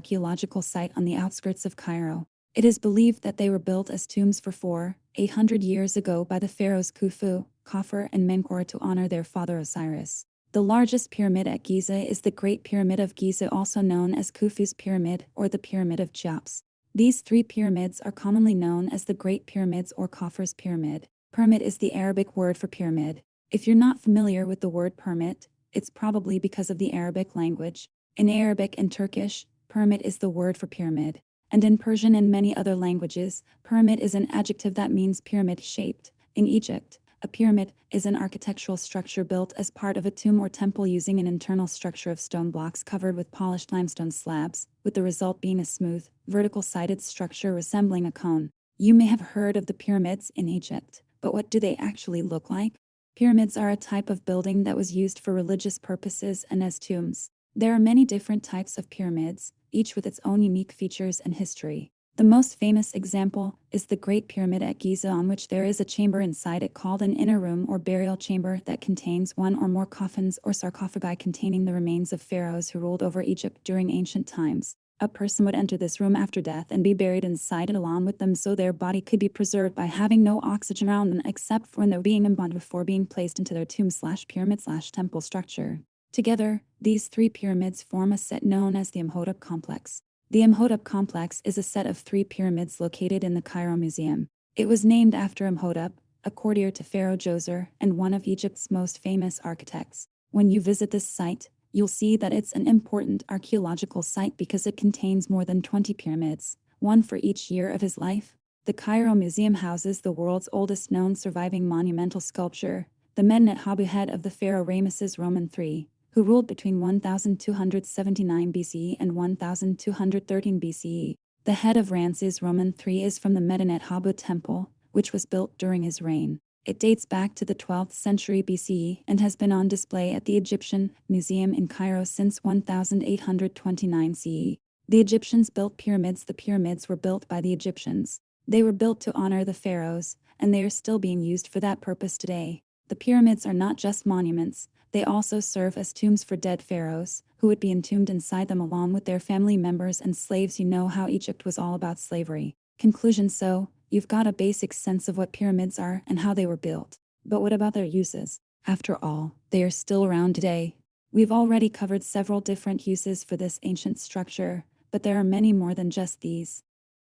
archaeological site on the outskirts of Cairo. It is believed that they were built as tombs for 800 years ago by the pharaohs Khufu, Khafre, and Menkaure to honor their father Osiris. The largest pyramid at Giza is the Great Pyramid of Giza, also known as Khufu's Pyramid or the Pyramid of Cheops. These three pyramids are commonly known as the Great Pyramids or Khafre's Pyramid. Pyramid is the Arabic word for pyramid. If you're not familiar with the word pyramid, it's probably because of the Arabic language. In Arabic and Turkish, pyramid is the word for pyramid. And in Persian and many other languages, pyramid is an adjective that means pyramid-shaped. In Egypt, a pyramid is an architectural structure built as part of a tomb or temple using an internal structure of stone blocks covered with polished limestone slabs, with the result being a smooth, vertical-sided structure resembling a cone. You may have heard of the pyramids in Egypt, but what do they actually look like? Pyramids are a type of building that was used for religious purposes and as tombs. There are many different types of pyramids, each with its own unique features and history. The most famous example is the Great Pyramid at Giza, on which there is a chamber inside it called an inner room or burial chamber that contains one or more coffins or sarcophagi containing the remains of pharaohs who ruled over Egypt during ancient times. A person would enter this room after death and be buried inside it along with them, so their body could be preserved by having no oxygen around them except for when they're being embalmed before being placed into their tomb/pyramid/temple structure. Together, these three pyramids form a set known as the Imhotep complex. The Imhotep complex is a set of three pyramids located in the Cairo Museum. It was named after Imhotep, a courtier to Pharaoh Djoser and one of Egypt's most famous architects. When you visit this site, you'll see that it's an important archaeological site because it contains more than 20 pyramids, one for each year of his life. The Cairo Museum houses the world's oldest known surviving monumental sculpture, the Medinet Habu head of the pharaoh Ramesses III, who ruled between 1279 BCE and 1213 BCE. The head of Ramses III is from the Medinet Habu temple, which was built during his reign. It dates back to the 12th century BCE and has been on display at the Egyptian Museum in Cairo since 1829 CE. The Egyptians built pyramids. The pyramids were built by the Egyptians. They were built to honor the pharaohs, and they are still being used for that purpose today. The pyramids are not just monuments, they also serve as tombs for dead pharaohs, who would be entombed inside them along with their family members and slaves. You know how Egypt was all about slavery. Conclusion: so, you've got a basic sense of what pyramids are and how they were built. But what about their uses? After all, they are still around today. We've already covered several different uses for this ancient structure, but there are many more than just these.